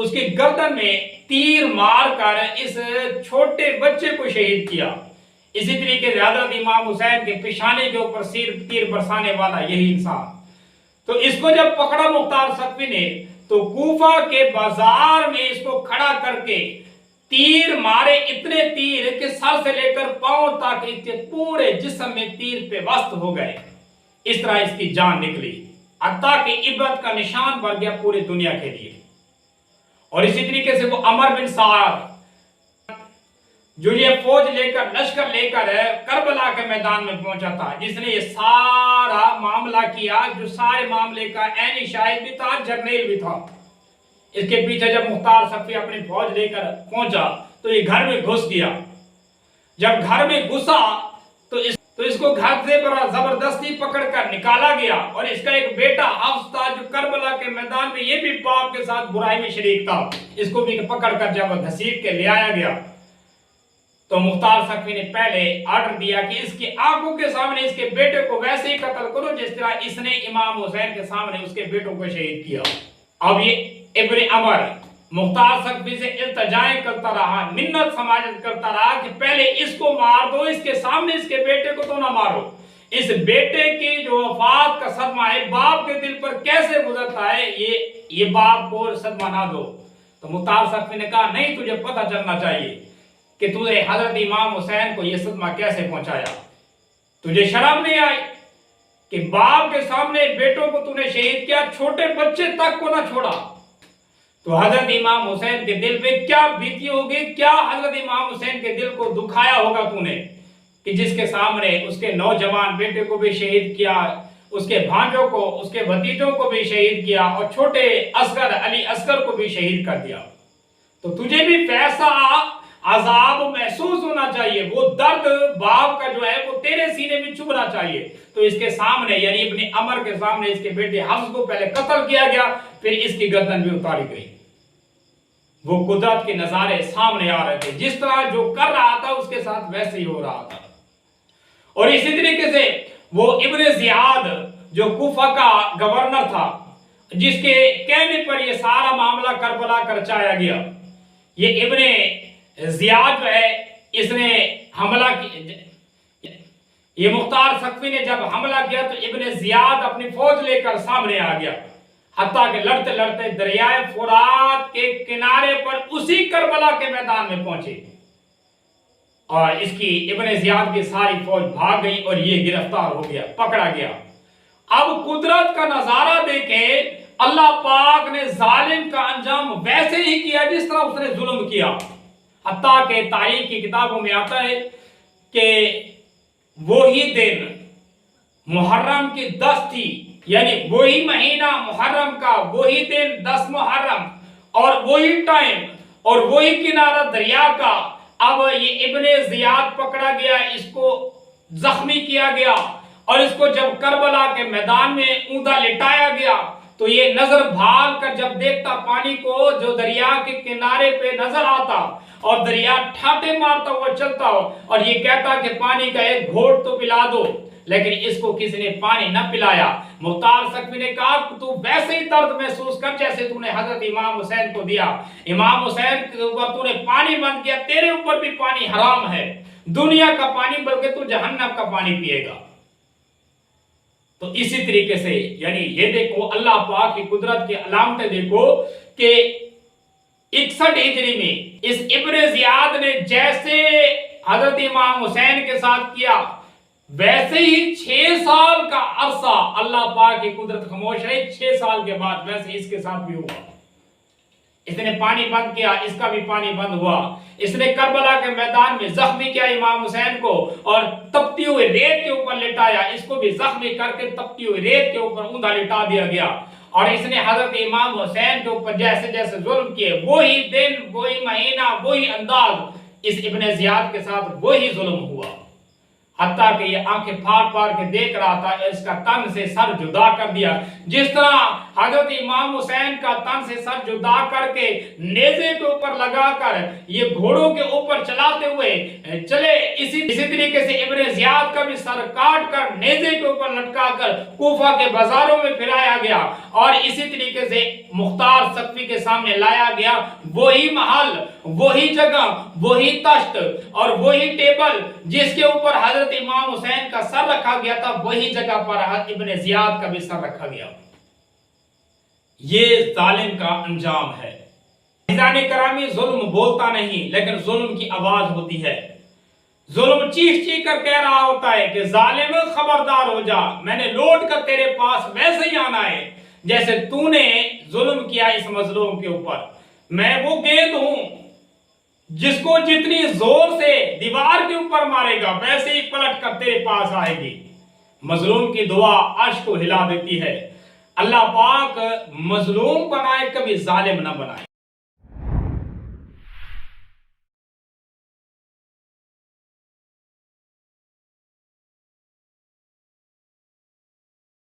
اس کی گردن میں تیر مار کر اس چھوٹے بچے کو شہید کیا۔ اسی طریقے سے حضرت امام حسین کے پیشانے کے اوپر تیر برسانے والا یہی انسان۔ تو اس کو جب پکڑا مختار سقفی نے تو کوفہ کے بازار میں اس کو کھڑا کر کے تیر مارے، اتنے تیر کہ سر سے لے کر پاؤں تک اس کے پورے جسم میں تیر پہ وست ہو گئے۔ اس طرح اس کی جان نکلی، حتیٰ کہ عبرت کا نشان بن گیا پوری دنیا کے لیے۔ اور اسی طریقے سے وہ عمر بن سعد جو یہ فوج لے کر لشکر لے کر کربلا کے میدان میں پہنچا تھا، جس نے یہ سارا معاملہ کیا، جو سارے معاملے کا عینی شاہد بھی تھا، جرنیل بھی تھا۔ اس کے پیچھے جب مختار سقفی اپنی فوج لے کر پہنچا تو یہ گھر میں گھس گیا۔ جب گھر میں گھسا تو اس کو گھر سے بڑا زبردستی پکڑ کر نکالا گیا، اور اس کا ایک بیٹا حفص تھا جو کربلا کے میدان میں یہ بھی باپ کے ساتھ برائی میں شریک تھا، اس کو بھی پکڑ کر جب گھسیٹ کے لے آیا گیا تو مختار سقفی نے پہلے آرڈر دیا کہ اس کی آنکھوں کے سامنے اس کے بیٹے کو ویسے ہی قتل کرو جس طرح اس نے امام حسین کے سامنے اس کے بیٹوں کو شہید کیا۔ اب یہ ابن عمر مختار سقفی سے التجائیں کرتا رہا، منت سماجت کرتا رہا کہ پہلے اس کو مار دو، اس کے سامنے اس کے بیٹے کو تو نہ مارو۔ اس بیٹے کی جو وفات کا صدمہ ہے باپ کے دل پر کیسے گزرتا ہے، یہ باپ کو صدمہ نہ دو۔ تو مختار سقفی نے کہا نہیں، تجھے پتہ چلنا چاہیے کہ تجھے حضرت امام حسین کو یہ صدمہ کیسے پہنچایا۔ تجھے شرم نہیں آئی کہ باپ کے سامنے بیٹوں کو تو نے شہید کیا، چھوٹے بچے تک کو نہ چھوڑا؟ تو حضرت امام حسین کے دل پہ کیا بیتی ہوگی، کیا حضرت امام حسین کے دل کو دکھایا ہوگا تو نے، کہ جس کے سامنے اس کے نوجوان بیٹے کو بھی شہید کیا، اس کے بھانجوں کو، اس کے بھتیجوں کو بھی شہید کیا، اور چھوٹے اصغر علی اصغر کو بھی شہید کر دیا۔ تو تجھے بھی ویسا عذاب محسوس ہونا چاہیے، وہ درد باپ کا جو ہے وہ تیرے سینے میں چبھنا چاہیے۔ تو اس کے سامنے یعنی ابن عمر کے سامنے اس کے بیٹے حفص کو پہلے قتل کیا گیا، پھر اس کی گردن بھی اتاری گئی۔ وہ قدرت کے نظارے سامنے آ رہے تھے، جس طرح جو کر رہا تھا اس کے ساتھ ویسے ہی ہو رہا تھا۔ اور اسی طریقے سے وہ ابن زیاد جو کوفہ کا گورنر تھا، جس کے کہنے پر یہ سارا معاملہ کربلا کا رچایا گیا، یہ ابن زیاد جو ہے اس نے حملہ کیا۔ یہ مختار سقفی نے جب حملہ کیا تو ابن زیاد اپنی فوج لے کر سامنے آ گیا، حتیٰ کہ لڑتے لڑتے دریائے فرات کے کنارے پر اسی کربلا کے میدان میں پہنچے، اور اس کی ابن زیاد کی ساری فوج بھاگ گئی اور یہ گرفتار ہو گیا، پکڑا گیا۔ اب قدرت کا نظارہ دیکھیں، اللہ پاک نے ظالم کا انجام ویسے ہی کیا جس طرح اس نے ظلم کیا۔ حتیٰ کہ تاریخ کی کتابوں میں آتا ہے کہ وہی دن محرم کی 10 تھی، یعنی وہی مہینہ محرم کا وہی دن 10 محرم، اور وہی ٹائم اور وہی کنارہ دریا کا۔ اب یہ ابن زیاد پکڑا گیا، اس کو زخمی کیا گیا، اور اس کو جب کربلا کے میدان میں اوندا لٹایا گیا تو یہ نظر بھال کر جب دیکھتا پانی کو جو دریا کے کنارے پہ نظر آتا، اور دریا ٹھاٹے مارتا ہوا چلتا ہو، اور یہ کہتا کہ پانی کا ایک گھونٹ تو پلا دو، لیکن اس کو کسی نے پانی نہ پلایا۔ مختار سقفی نے کہا تو ویسے ہی درد محسوس کر جیسے تو نے حضرت امام حسین کو دیا، امام حسین کے اوپر تو نے پانی بند کیا، تیرے اوپر بھی پانی حرام ہے، دنیا کا پانی بلکہ تو جہنم کا پانی پیے گا۔ تو اسی طریقے سے یعنی یہ دیکھو اللہ پاک کی قدرت کی علامتیں دیکھو کہ 61 ہجری میں اس ابن زیاد نے جیسے حضرت امام حسین کے ساتھ کیا، ویسے ہی 6 سال کا عرصہ اللہ پاک کی قدرت خاموش ہے، 6 سال کے بعد ویسے اس کے ساتھ بھی ہوا۔ اس نے پانی بند کیا، اس کا بھی پانی بند ہوا۔ اس نے کربلا کے میدان میں زخمی کیا امام حسین کو، اور تپتی ہوئے ریت کے اوپر لٹایا، اس کو بھی زخمی کر کے تپتی ہوئے ریت کے اوپر اوندا لٹا دیا گیا۔ اور اس نے حضرت امام حسین کے اوپر جیسے جیسے ظلم کیے، وہی دن وہی مہینہ وہی انداز، اس ابن زیاد کے ساتھ وہی ظلم ہوا۔ حتیٰ کہ یہ آنکھیں پھاڑ پھاڑ کے دیکھ رہا تھا، اس کا تن سے سر جدا کر دیا۔ جس طرح حضرت امام حسین کا تن سے سر جدا کر کے نیزے کے اوپر لگا کر یہ گھوڑوں کے اوپر چلاتے ہوئے چلے، اسی طریقے سے ابن زیاد کا بھی سر کاٹ کر نیزے کے اوپر لٹکا کر کوفہ کے بازاروں میں پھرایا گیا، اور اسی طریقے سے مختار سقفی کے سامنے لایا گیا۔ وہی محل، وہی جگہ، وہی تشت اور وہی ٹیبل جس کے اوپر حضرت امام حسین کا سر رکھا گیا تھا، وہی جگہ پر ابن زیاد کا بھی سر رکھا گیا۔ یہ ظالم کا انجام ہے۔ عزیزان کرامی، ظلم بولتا نہیں لیکن ظلم کی آواز ہوتی ہے۔ ظلم چیخ چیخ کر کہہ رہا ہوتا ہے کہ ظالم خبردار ہو جا، میں نے لوٹ کر تیرے پاس ویسے ہی آنا ہے جیسے تو نے ظلم کیا اس مظلوم کے اوپر۔ میں وہ گیند ہوں جس کو جتنی زور سے دیوار کے اوپر مارے گا ویسے ہی پلٹ کر تیرے پاس آئے گی۔ مظلوم کی دعا عرش کو ہلا دیتی ہے۔ اللہ پاک مظلوم بنائے، کبھی ظالم نہ بنائے۔